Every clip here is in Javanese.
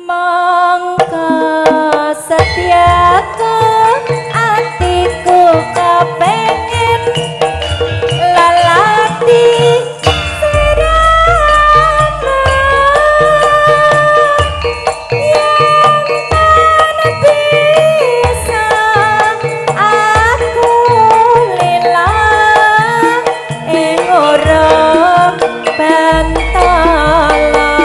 mongko setiaku atiku kepengen lalati serana yang bisa aku lila ing urung bentala.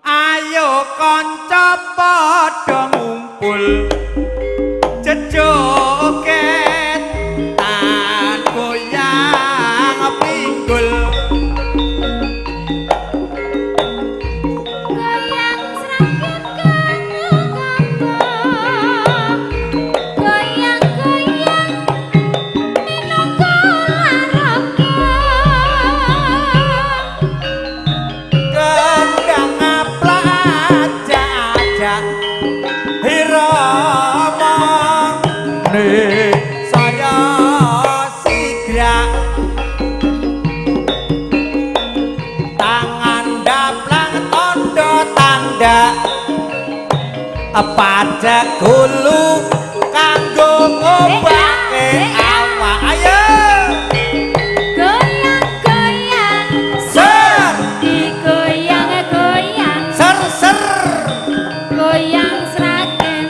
Ayo kanca padha ngumpul jejoget tan goyang pinggul Goyang seragen goyang-goyang minangka laraga gendang aplak ajak irama nih saya sigrak tangan daplang tondo tanda pajak gulu kanggo ngobake awak ayo goyang-goyang ser digoyang-goyang ser ser goyang seragen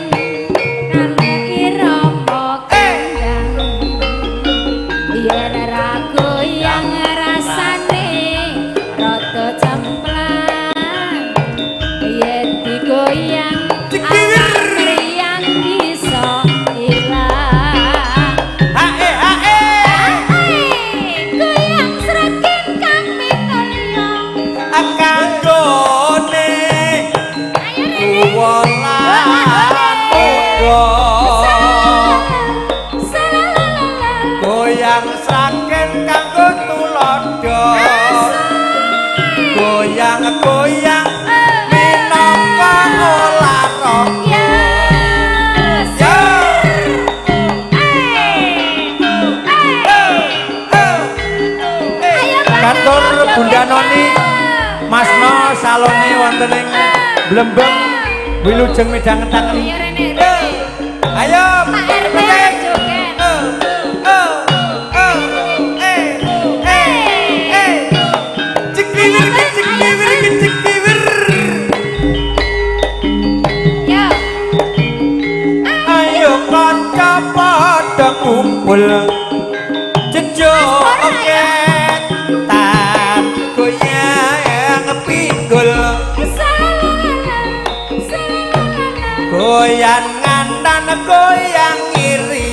karo irama kendang yen ora goyang rasane rada cemplang yen digoyang mriyang bisa ilang hae hae goyang seragen kang mitulya kanggone kuwalan muda goyang sragen kanggo tulodo goyang-goyang minangka olahraga kantor Bunda Noni Masno salone wonten ing Blembeng Wilujeng Medang Ketangen ayo Pak RT joget cekiwir cekiwir yo ayo kanca padha kumpul jejoget tan goyang pinggul goyang ngandan goyang iri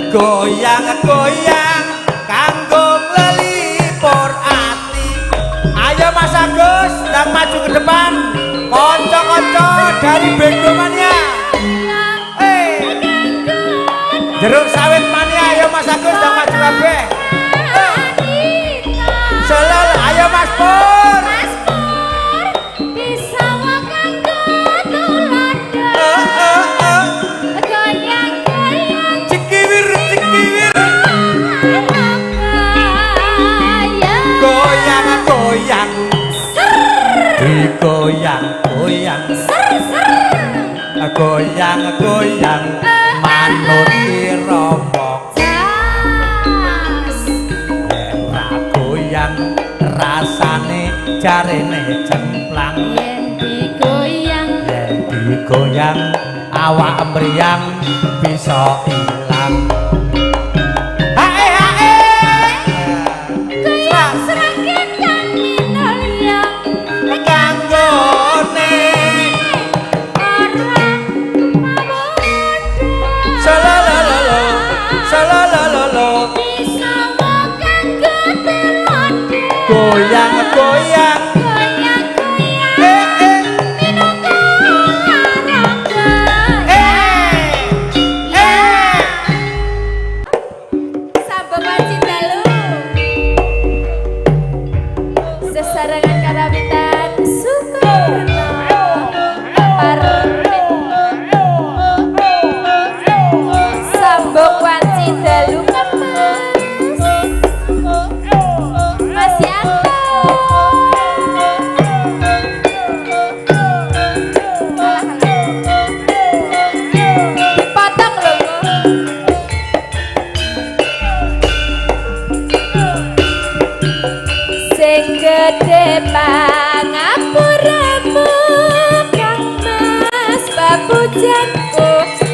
goyang-goyang kanggo nglelipur ati ayo Mas Agus dan maju ke depan kanca-kanca dari Bego Mania jeruk sawit mania ayo Mas Agus dan maju kabeh selol ayo Mas Pur bisa makan tulodo goyang-goyang cekiwir cekiwir goyang-goyang digoyang-goyang goyang-goyang manut irama ora goyang rasane jarene cemplang yen digoyang awak mriyang bisa ilang hae hae goyang seragen kang minulya kanggone orang mabodo salalala salalala bisa makan tulodo goyang-goyang goyang-goyang minangka olahraga sambung wajib dalu sesarengan karawitan Sukarno Parmin sambung wajib dalu Mas Yanto sing gede pangapuramu Kang Mas babujanku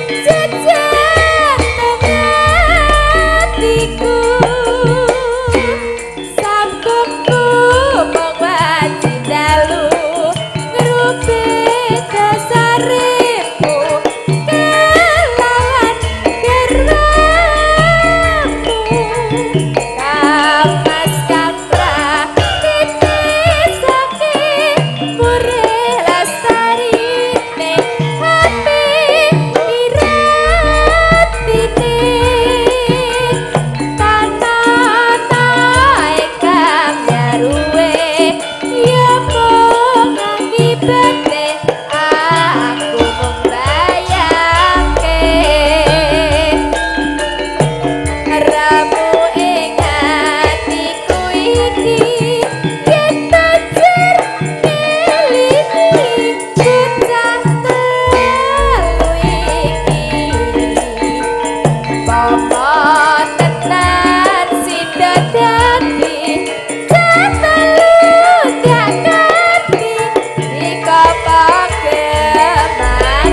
jejak hatiku sambungku mong waji dalu ngerubih dasarimu kelawan gerwamu Kamas kapra titis sakit murih lestarine hati iratine tanah ingkang nyaruwe ya mung akibate aku mung bayangke ramu ing atiku iki yen tajer ngelingi bocah telu iki Papa tenan sida dadi jatelu dak ngerti ika pagemati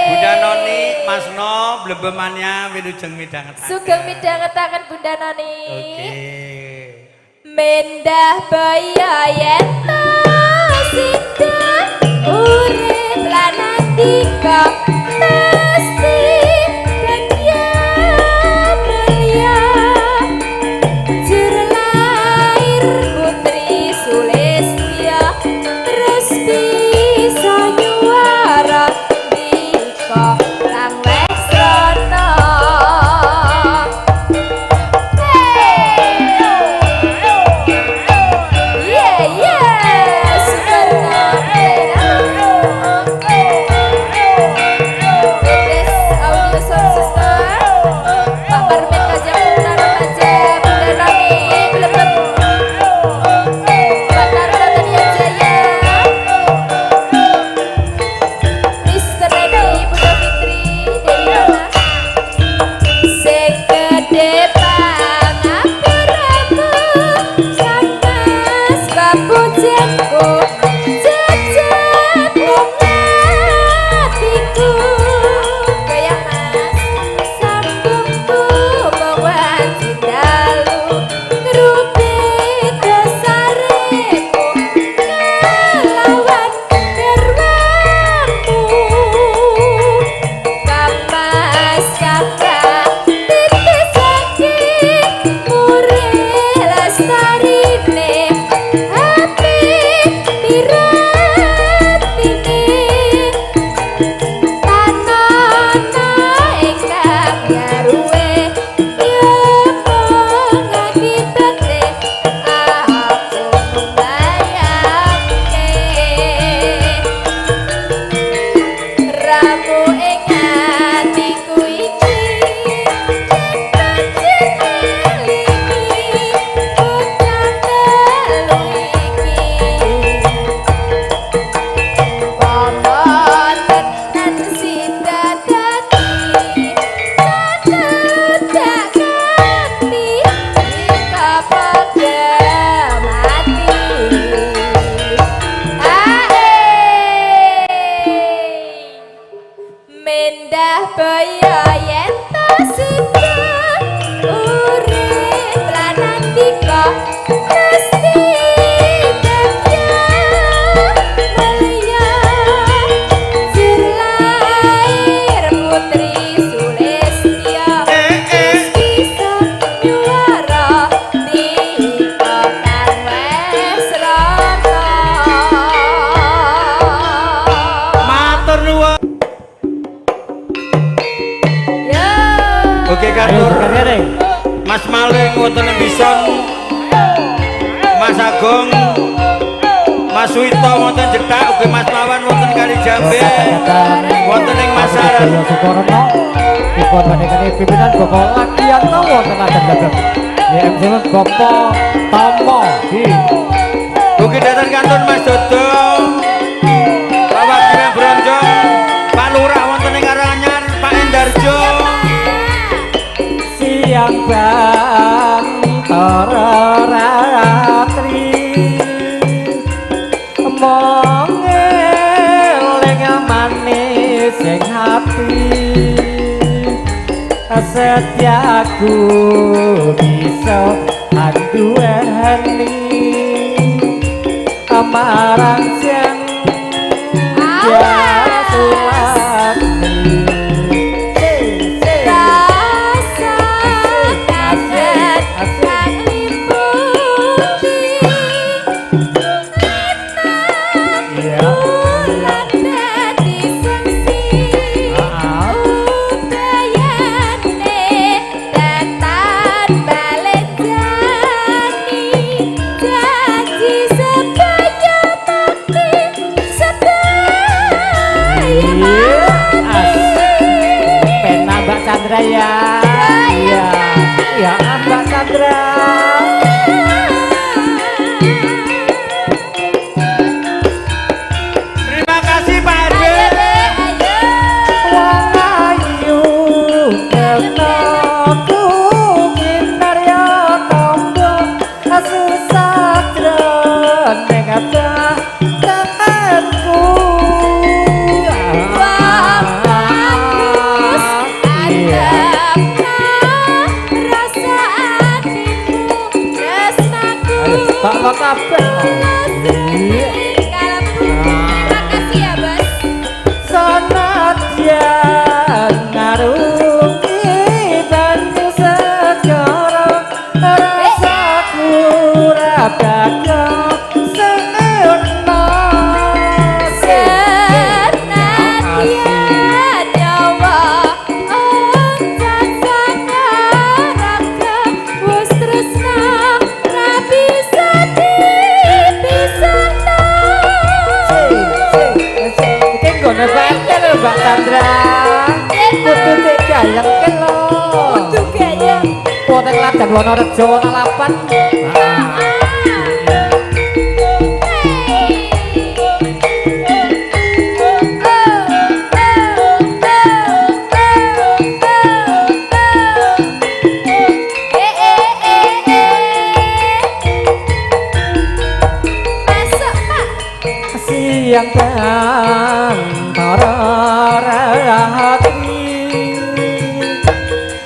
Bunda Noni, Mas No, blebemannya wilujeng midhangetaken. Sugeng midhangetaken Bunda Noni. Oke. Mendah baya yen to sida urip lan andika mesti kadya mulia jur lair putri Sulistya terus bisa nyuara dika kang Wesrana yeah yeah Sukarna Fitness Audio Sound System Pak Parmen Kajang Putra Remaja Bunda Noni Blebeb Pak Taruna Tania Jaya Mr. Redi Bunda Fitri Dewi Rona sing gede pangapuramu Kang Mas babujanku jejak hatiku kaya Mas sambungku mong waji dalu ngerubih dasarimu kelawan gerwamu Kamas kapra titis sakit murih lestarine hati piratine tanah ingkang nyaruwe ya mung akibate aku mbayangke ramu ing atiku iki tajer ngelingi bocah telu iki Papa tenan sida dadi jatelu dak ngerti ika pagemati mendah baya yen to sida urip lan andika mesti kadya mulia jur lair putri Sulistya terus bisa nyuara dika kang Wesrana Matur nuwun. yo Oke katur. Mas Maling wonten ing Bison. Mas Agung. Mas Wito wonten Jedak, ugi Mas Lawan wonten Kalijambe. Wonten ing Masaran. Sukorno dipun panjenengan pimpinan Bapak Lakianto wonten ageng gagem. YMC Bapak Tomo di Ugi datang kantor Mas Dodo. Bapak Kirang Bronjong. Pak Lurah wonten ing Karanganyar, Pak Endarjo. siang ratri mongeling manis sing hati setiaku bisa anduweni amarang siang Chandra ya, ya Mbak Chandra. Terima kasih Pak RW. Wong ayu kelnoku kinarya tombo susatra ning batanku. Pak kabeh. Terima kasih ya, Bos. Sanadyan ngarungi banyu segara rasaku ora bakal sempurna. Senadyan nyawa oncat sakaraga wis tresna ra bisa dipisahno. Iki nggone paten lho Mbak Chandra. Kudu cek gayeng ke lho. Kudu gayeng. Wonten Ladan Wonorejo Wonolapan. Siang dan para ratri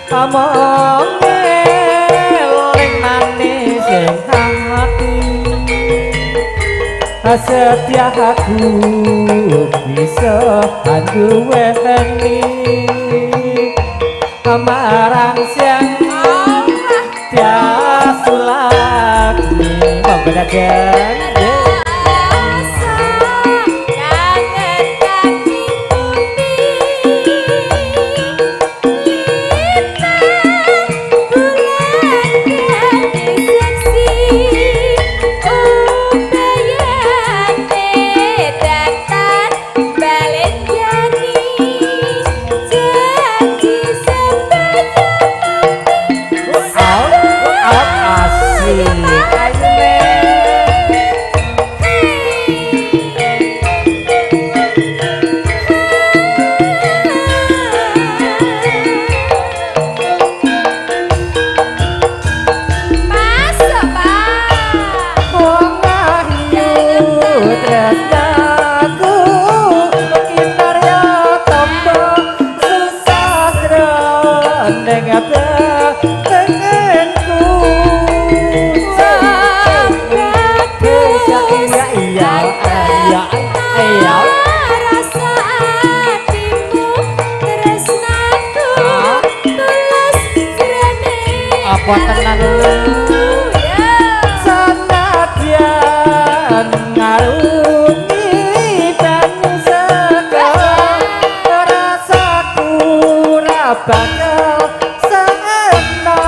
amongeling manis sing hati setiaku bisa anduweni amarang siang tiasulakni monggo dadan. Apa tenan sanadyan ngarungi banyu segara rasaku ora bakal sempurna.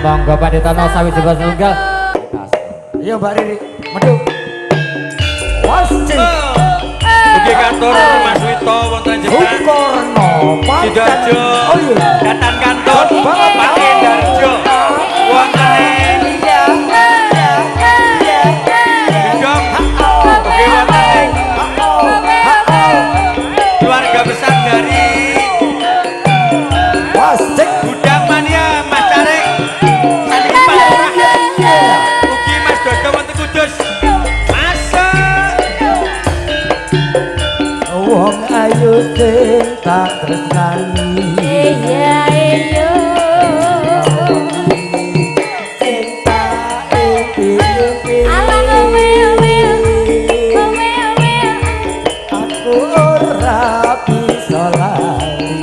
Monggo Panditana sawi jebas tunggal. Iya Mbak Riri, medhuk. Wasci. matur Mas Wito wonten Jeddah. Sukorno Sidoarjo. Oh iya. Datan Kanton Pak Endarjo. Wonten Gendong. Oke wonten keluarga besar dari Wasik Gudang Mania Mas Carek. Saniki Pak Lurah. Ugi Mas Dodo wonten Kudus. Masuk. wong ayu sing tak tresnani. Iya iya. Sing tak impi-impi. Ala kowe. Aku ora bisa lali.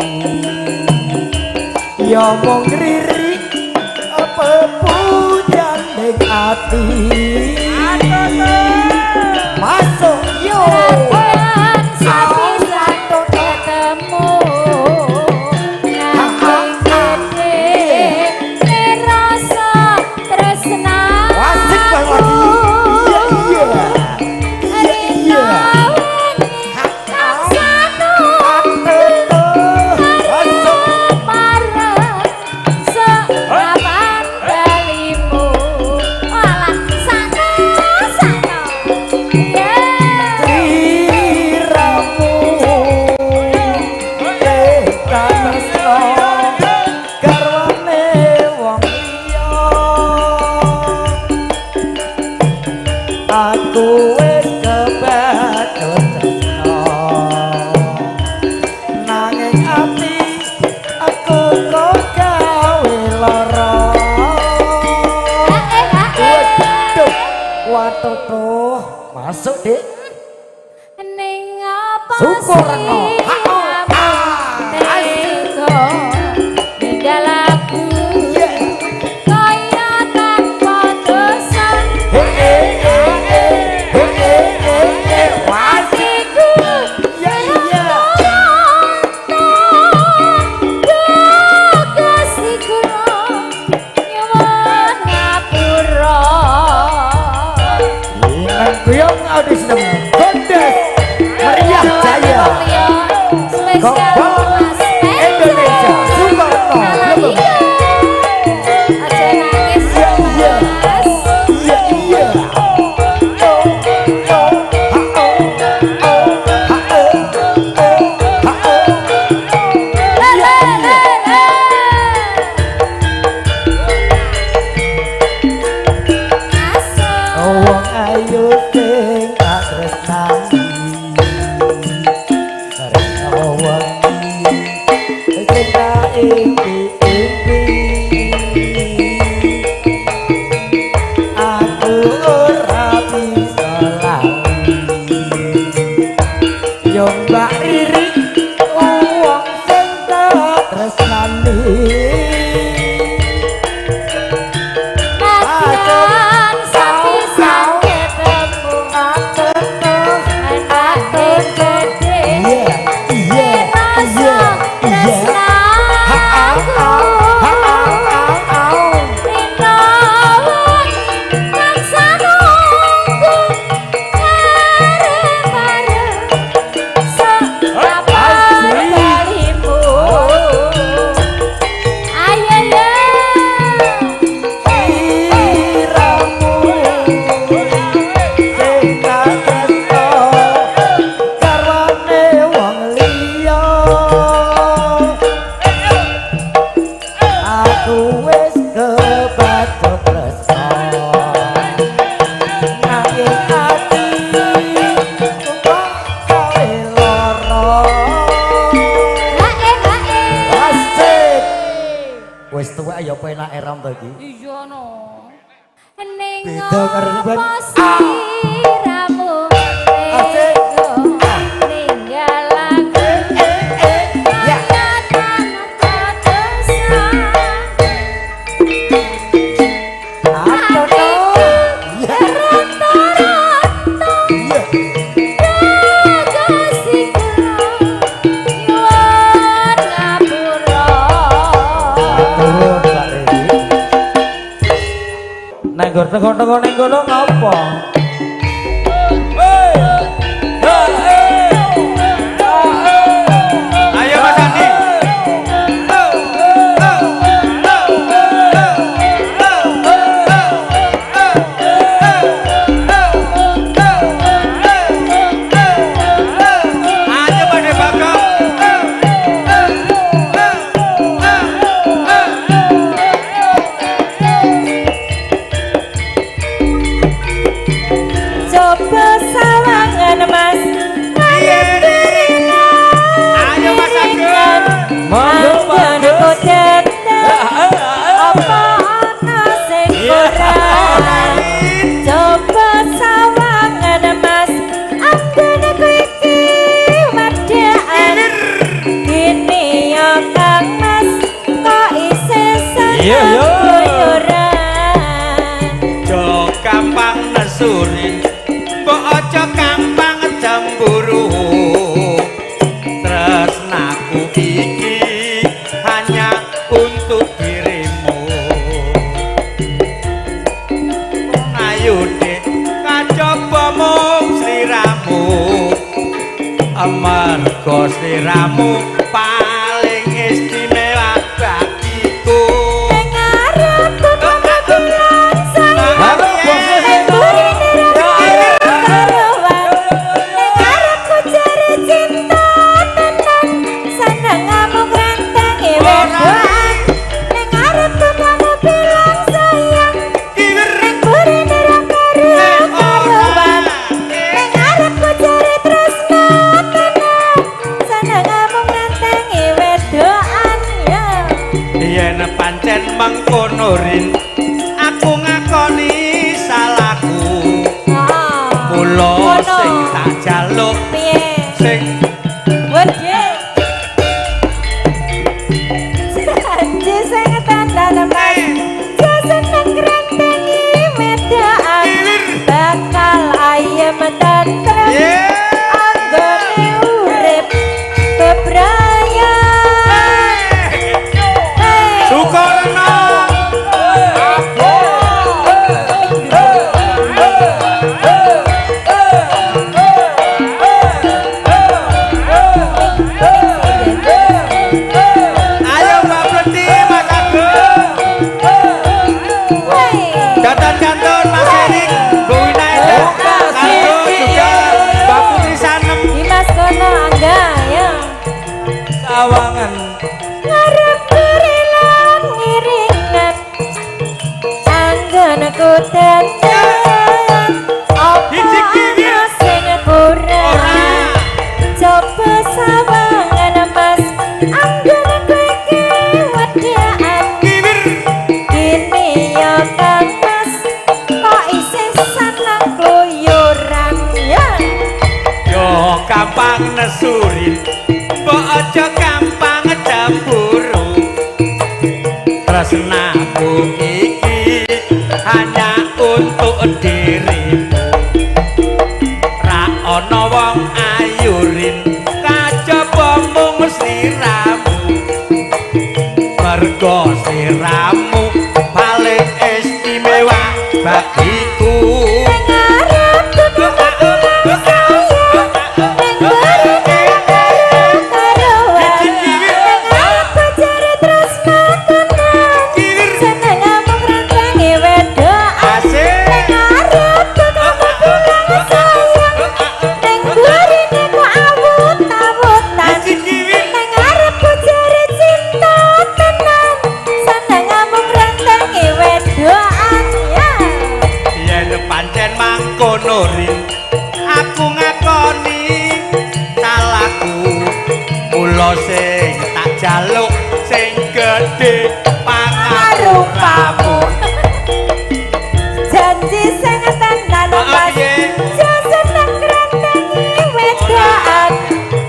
Ya mong riri apa pujan ning ati. Masuk yo. Raguan sabisa ketemu. Nanging gede rasa tresna. Wasik bang lagi. Iya iya. Aku wis kebacut tresno nanging ati aku kok gawe lara. Waduh, watoto masuk Dik. Sukorno. Kuyong audisi Gondes Meriah Jaya Gobal Indonesia Sukorno Lebem. Aja nangis ya Mas. Iya iya. Wong ayu sing tak tresnani. Karena wengi sing tak impi-impi. Aku ora bisa lali. Yo Mbak Riri wong sing tak tresnani. Raguan sabisa ketemu. Nanging gede rasa tresna. Wis tuwek ya penak eram to iki. Iya no. Ning Beda karo ben. siramu Asik. ninggal aku. Ya. Apa to? Ya. Iya. Turun Mbak Riri. Nek nggo teko-teko ning kono ngopo? Iya, iya. Jo gampang nesuri mbok aja gampang cemburu tresnaku iki hanya untuk dirimu ayo dek kacoba mung sliramu amarga sliramu paling istimewa bagiku pancen mengkono rin aku ngakoni salahku mula sing tak jaluk sing wedhe janji sing tandane mas seneng ngrentengi medaan bakal ayem tentrem anggone urip bebraya Sukarno ayo Mbak Pleti Mas Agung Jantan-jantan Mas Erik Bu Winaida Kado juga Mbak Putri Sanem Dimas kono angga ya Sawangan ngarep kurilan ngiringan anggonku tenan apa ana sing kurang coba sawangan mas anggonku iki wedaan kini ya kang mas kok isih seneng kluyuran ya yo gampang nesurin mbok aja gampang cemburu tresnaku iki hanya untuk dirimu ra ana wong ayurin kajaba mung sliramu mergo sliramu paling istimewa bagiku Rin aku ngakoni salahku mula sing tak jaluk sing gedhe pangarupamu janji sing tenan mas seneng ngrentengi wedaan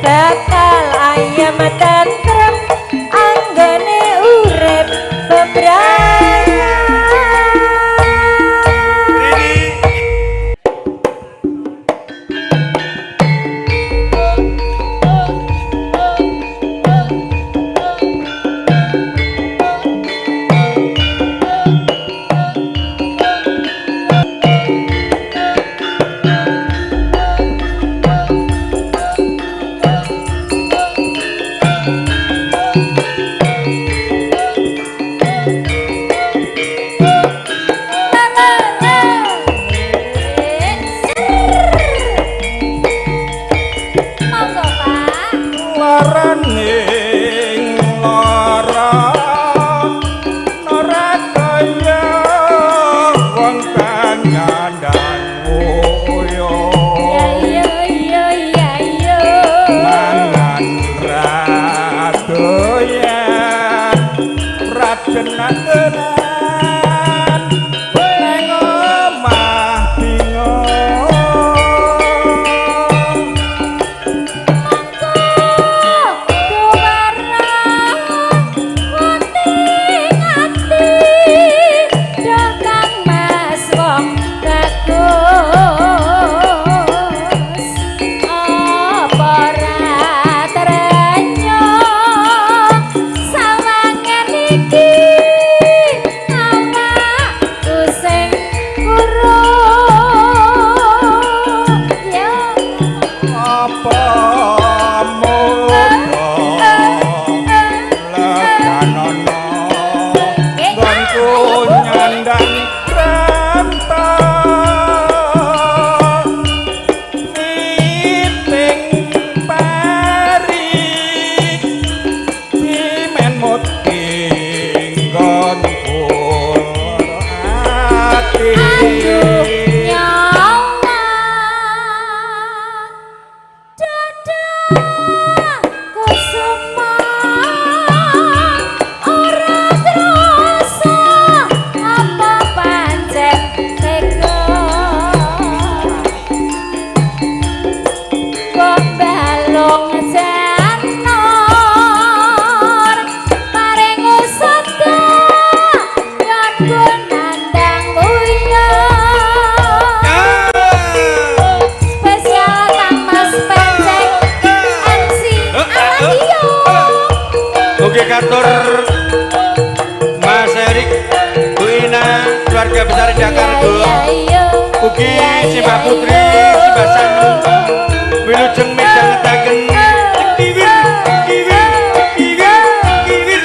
bakal ayem tentrem anggone urip bebraya kusuma ora krasa apa pancen tega kok balung janor paring usada nganggo nandang uyah spesial Kang Mas Penceng MC Aladio. Oke katur Mas Erik, Bu Ina, keluarga besar Jakarta. Ugi Simbah Putri, Simbah Sanu, wilujeng medal ngetaken kiwir, kiwir, kiwir, kiwir.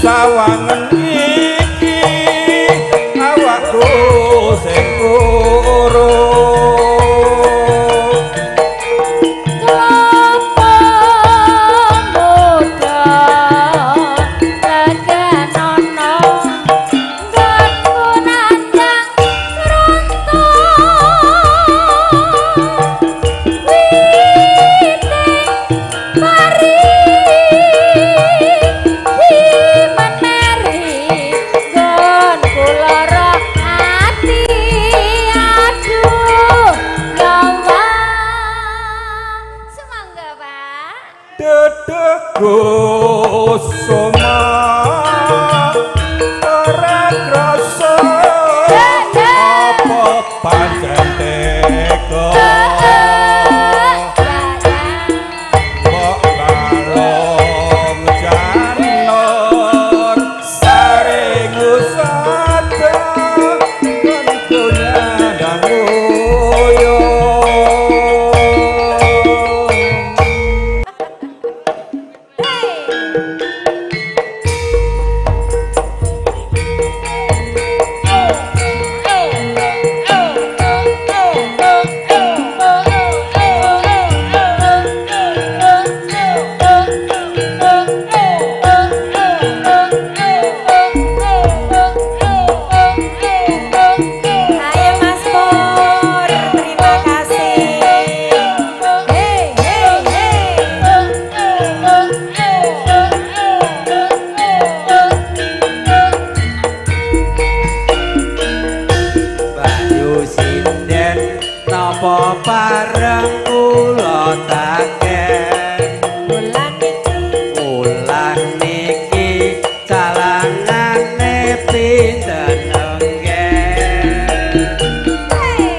Sawangan iki awakku sing kusuma ora krasa apa pancen teka kok balong janor saring usada tentunya dangoyo. Parang kula taken wulan niki calangane pinten enggen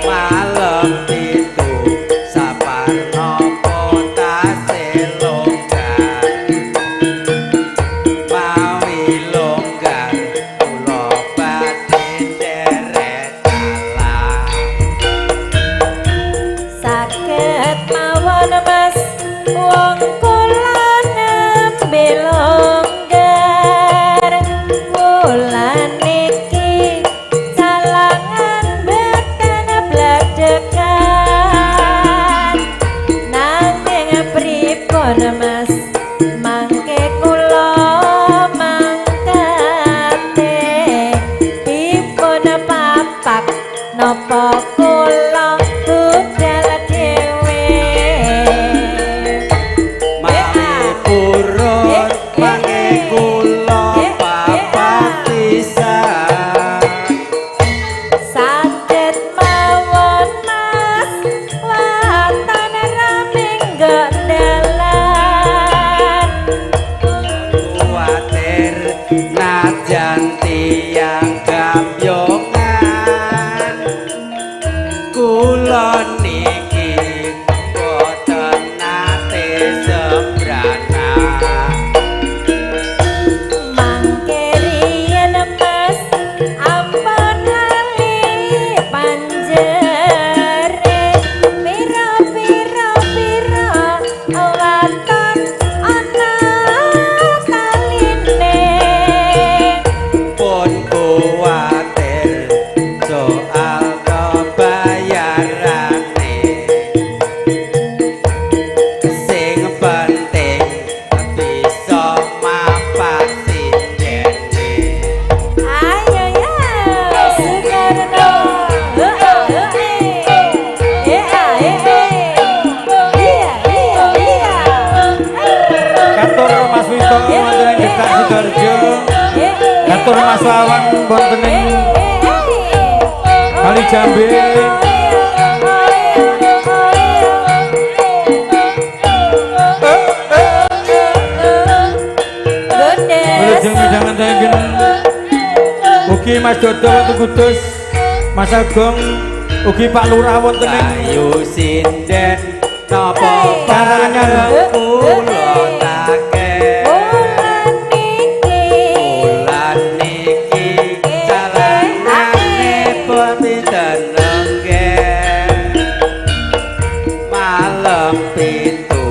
malam itu saparno kota selonggar mawi longgar kula badhe derek dalan saged mawon Mas wong kula nembe longgar wulan niki calangan beten bledekan nanging pripun Mas mangke kula mangkate dipun papak napa kula budal dhewe mami purun mangke kula papat pisan saged mawon Mas watan raming dalan kuwatir najan tiyang gapyongan kula niki boten nate sebrana mangke riyen Mas ampun lali panjere pira-pira waton ana kaline pun kuwatir soal kebayarane sing penting bisa mapan sindene ayo ya Soekarno Katur Mas Wito wonten ing Detak Sidoarjo katur Mas Wawan wonten ing Kali Jambe Wilujeng midangan tenggen ugi Mas Dodo wonten Kudus Mas Agung ugi Pak Lurah wonten ing ayu sinden napa parangan kula take bulan niki jalanane pemiten lengger malam pintu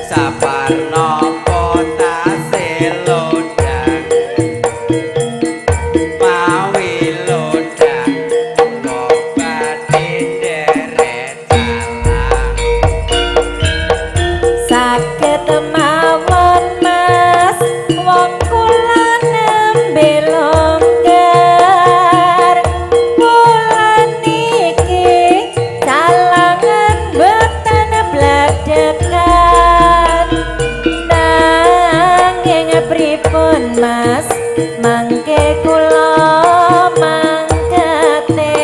saparno kota selodang mawi lodang lobati deret salah saged mawon Mas wong kula nembe longgar kula niki calangan boten bladekan nanging pripun Mas mangke kula mangkete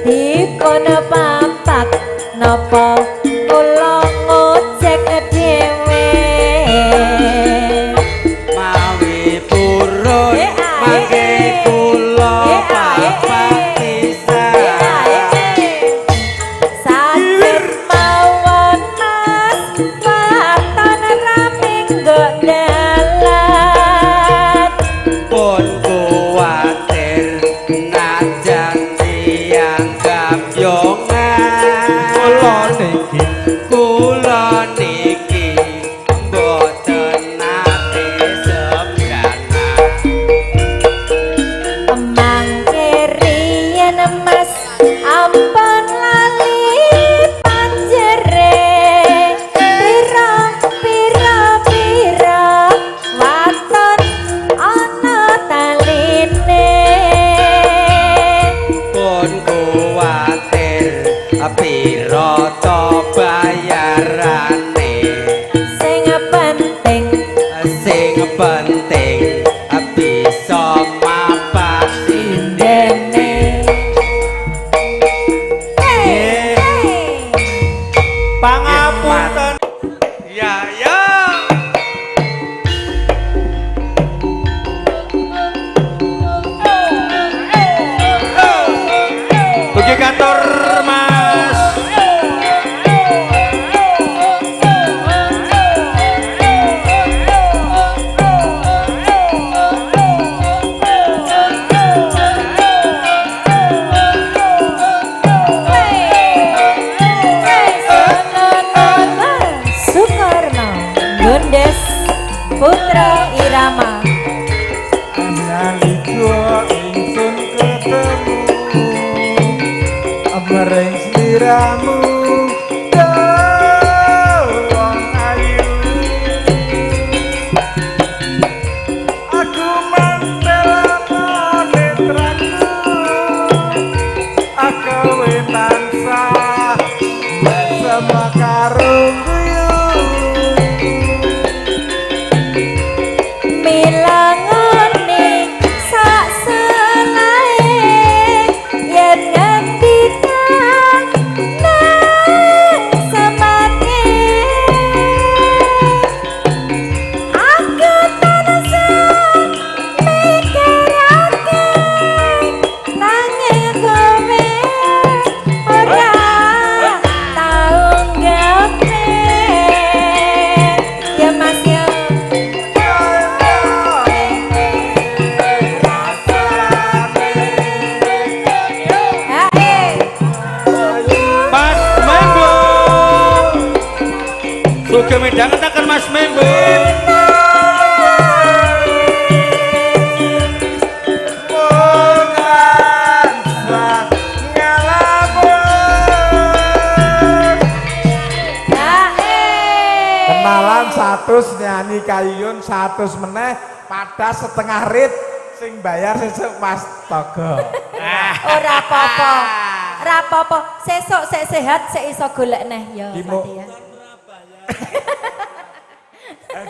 dipun papak napa kula ngojek dhewe mawi purun mangke kula papak pisan saged mawon Mas waton raming dalan pun kuwatir najan tiyang gapyongan kula niki boten nate sebrana mangke riyen Mas ampun lali panjere pira waton ana taline pun kuwatir pira to bayarane sing penting bisa mapan sindene pangapunten ya ya ugi katur Mas Soekarno Gundes Putra Irama Nalika ingsun ketemu amreng sliramu wong ayu aku mantel netraku aku tansah sama karung milangone sak selae yen ngendikan 100 nyanyi kayun 100 meneh pada setengah rit sing bayar sesuk Mas Togo. Ora apa-apa. Ora apa-apa. Sesuk sik sehat sik iso golek neh ya. Gimo. Pati ya.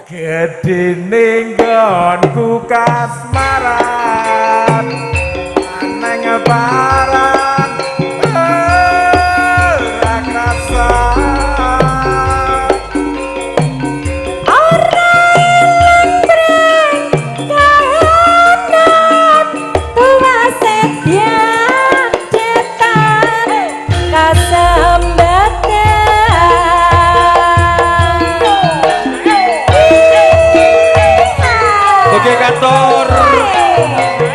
Gedene nggonku kasmaran nang paran ora krasa Ora ilang kahanan tuwa sedian cetan Oke kantor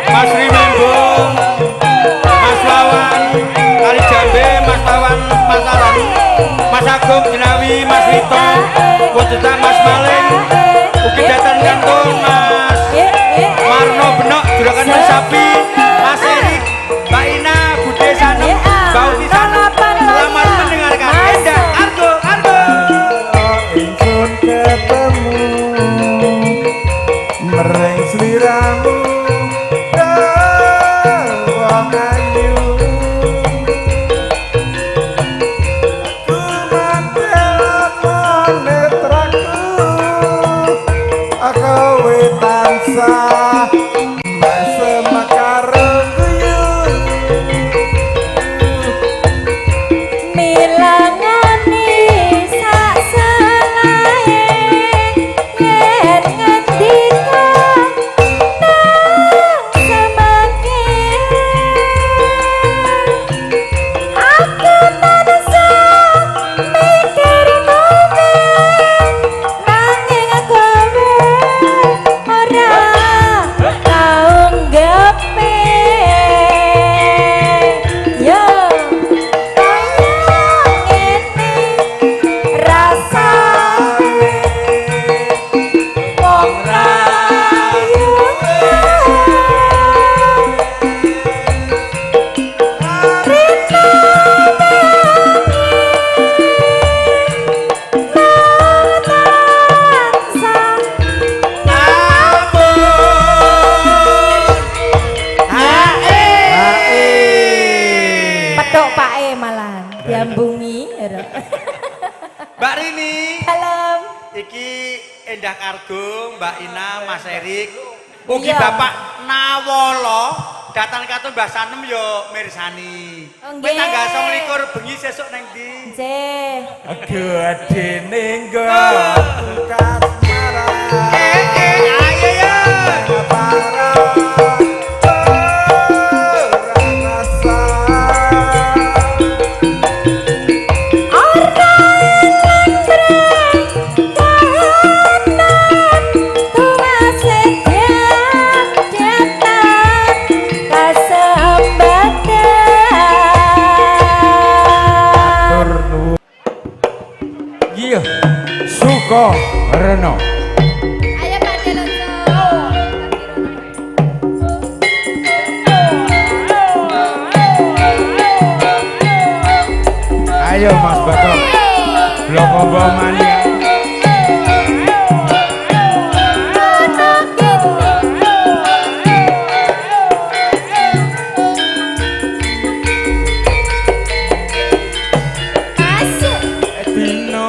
Mas Rimembong, Mas Wawan, Kali Jambe, Mas Tawan, Mas Alan, Mas Agung, Jinawi, Mas Rito, Wujudang Mas Maling, Uki Datan Kantor, Mas Marno Benok, Juragan Mas Sapi, Mas Erik, Mbak Ina, Bude Sanem, Mbak Uti Sanem, selamat mendengarkan. Endah, Argo, Argo. ingsun ketemu mereng sliramu wong ayu ku mantel netraku kowe tansah semekar guyu milangani sak selae yen ngendika nang semakin aku tansah mikir kowe nanging kowe ora tau nggepe yo Petuk pake malahan diambungi. Mbak Rini. Salam. Iki Endah Kargo, Mbak Ina, Mas Erik. Ugi Iya. Bapak Nawolo datang katon Mbah Sanem yo mirsani. Oh, Kowe tanggal nggih. 29 bengi sesuk nang ndi? Nggih. gedene nggonku kasmaran Ayo ya. para rasa Ora nangkreng kahanan tuwa sedian cetan kasembatan. iya suka reno Ayo Pak Delonco. ayo Mas Batok blok combo mania dino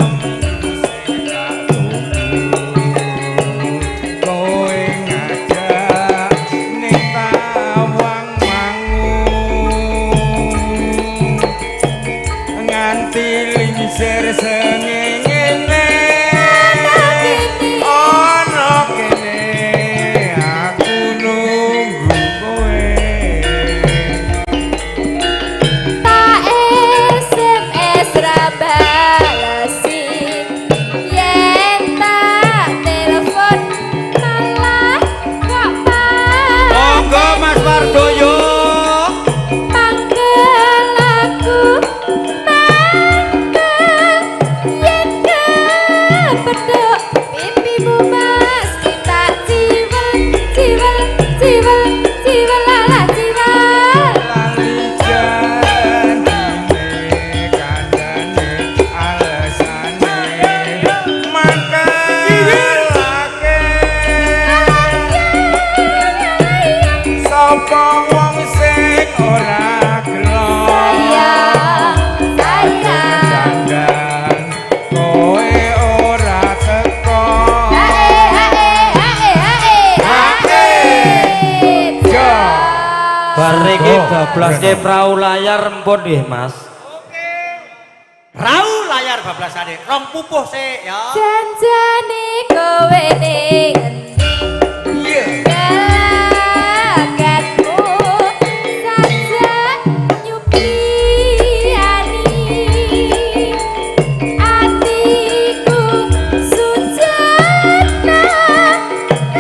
kowe ngajak ning tawang mangu nganti lingsir sengenge sapa wong sing ora gelo sayang dandan kowe ora teko Jo Bar iki bablaske prau layar empun nggih Mas. Rau layar bablasane rong pupuh sik ya. janjane kowe ning endi gelagatmu saja nyupiani atiku sujana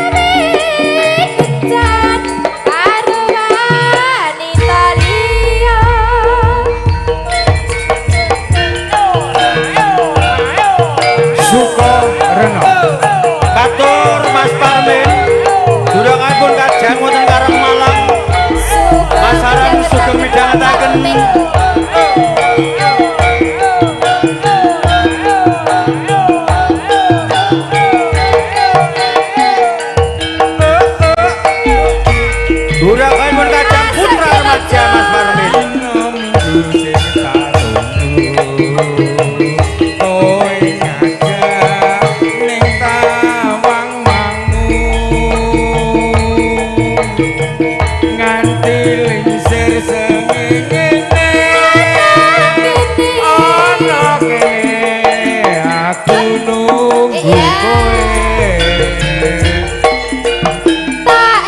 kecan karo wanita liya Suko Reno Katur Mas Parmin. Durangipun kajang wonten Karang Malang. Pasaran sugeng midhangetaken. Durangipun kajang putra remaja Mas Parmin. tak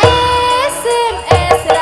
SMS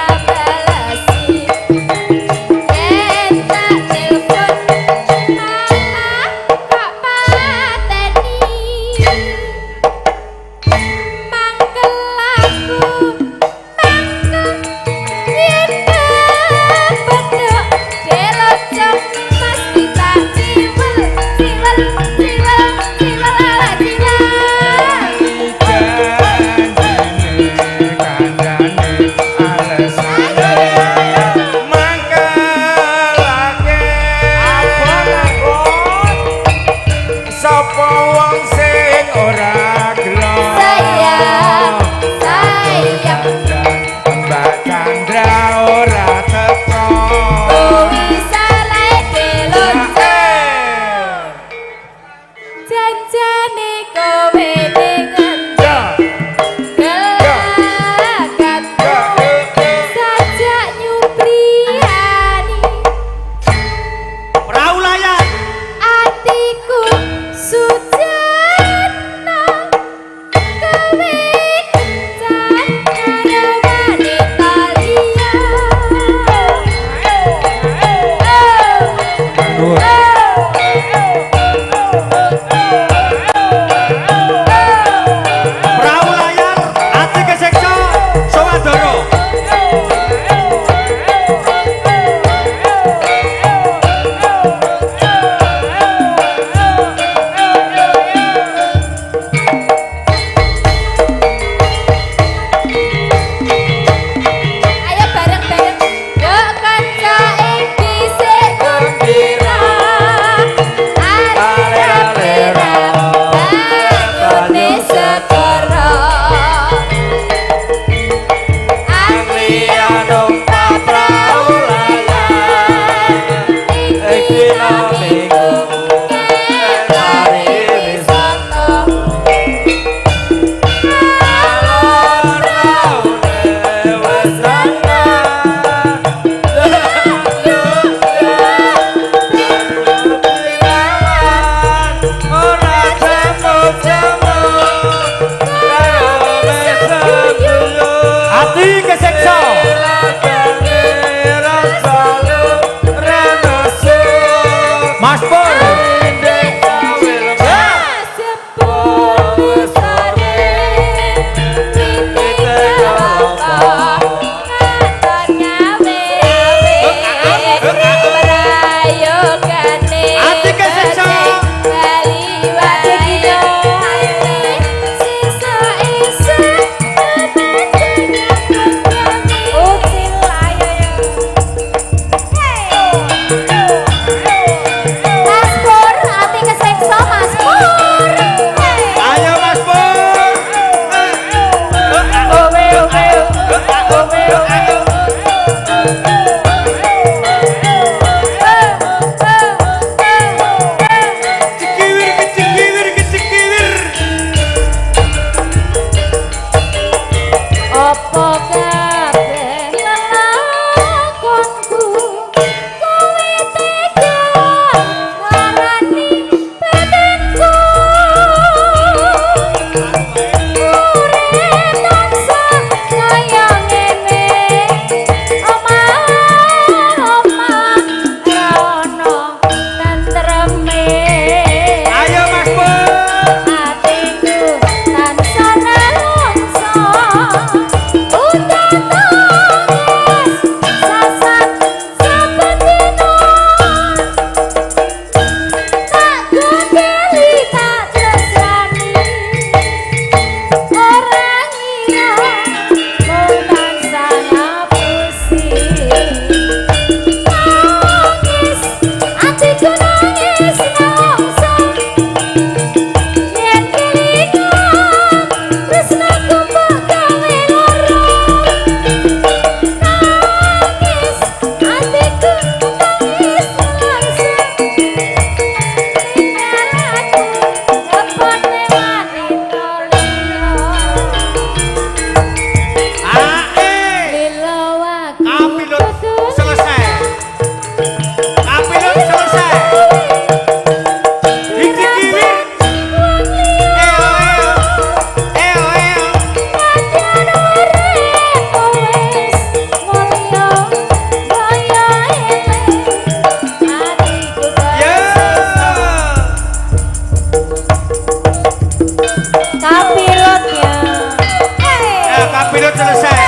pilot selesai.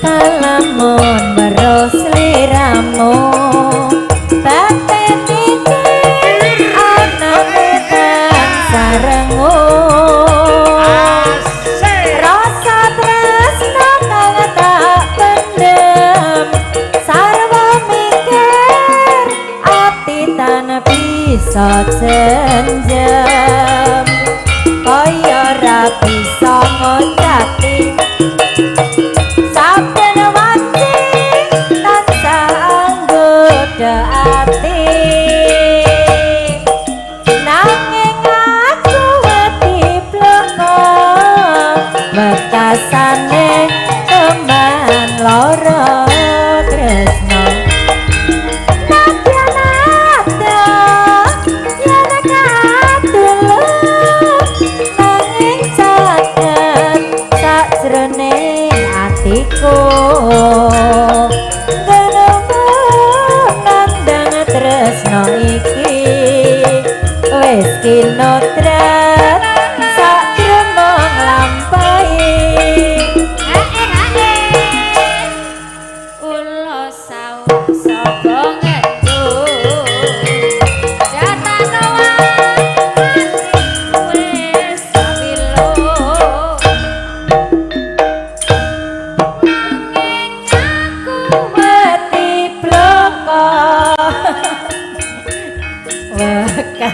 Kalamun meros liramu sarengu rasa tresna kang tak pendem sarwa mikir ati tan bisa senjem kaya ra bisa ngocati saben wanci tansah anggoda ati bekasane teman loro tresno nada yen katulung nanging caket sajroning atiku nandang tresno iki wis kinotret sajroning lampahi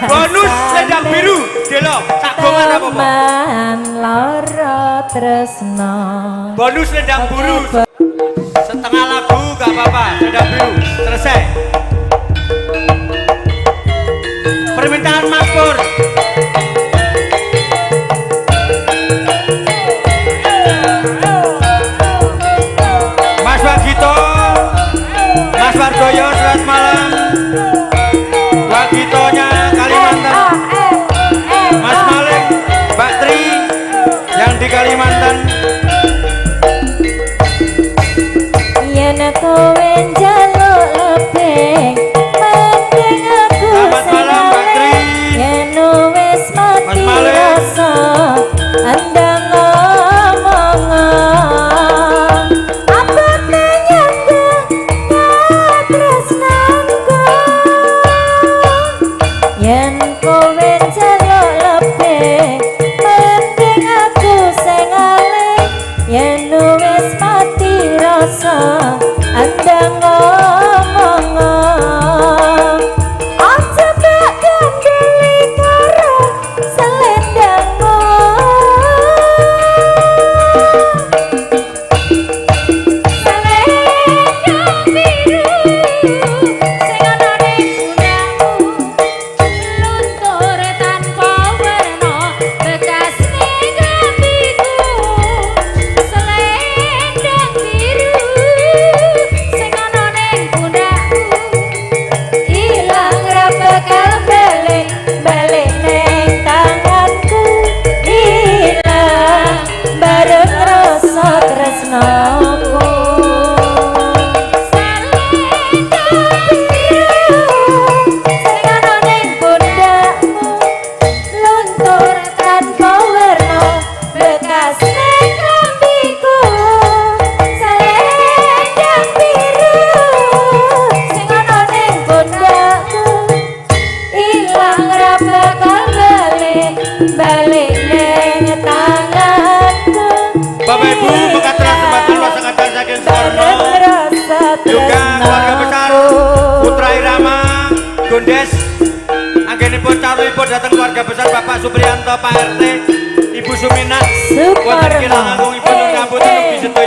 Bonus selendang biru, Delo, tak gongan apa apa? Lara tresno. Bonus selendang biru, setengah lagu gak apa-apa, selendang biru, selesai. Permintaan Mas Pur. Mas Wagito, Mas Wardoyo, selamat malam. Wagitonya Kalimantan, Mas Malik, Mbak Tri yang di Kalimantan. Yen kowe njaluk lebih mending aku Selamat malam Mbak Tri. yen wis Mas mati Malik. rasa andang ngomong apa nyandang tresnaku yen kowe njaluk lebih mending aku sing alih yen wis mati rasa andang ngomong aja tak kandeli karo selendangmu selendang biru sing ana ning gunangmu luntur tanpa werna bekas ning gambiku selendang biru sing ana ning pundakku ilang ra bakal balik ning tanganku ilang bareng rasa tresnaku selendang biru sing ana ning pundakmu luntur tanpa werna bekas ning gambiku selendang biru sing ana ning pundakku ilang ra bakal balik ning tanganku Bapak Ibu mengatur kesempatan pasangan saking Sorno juga keluarga besar Putra Irama Gondes anggenipun calonipun datang keluarga besar Bapak Supriyanto Pak RT Ibu Suminah wonten kirang langkungipun nyambut ugi sedaya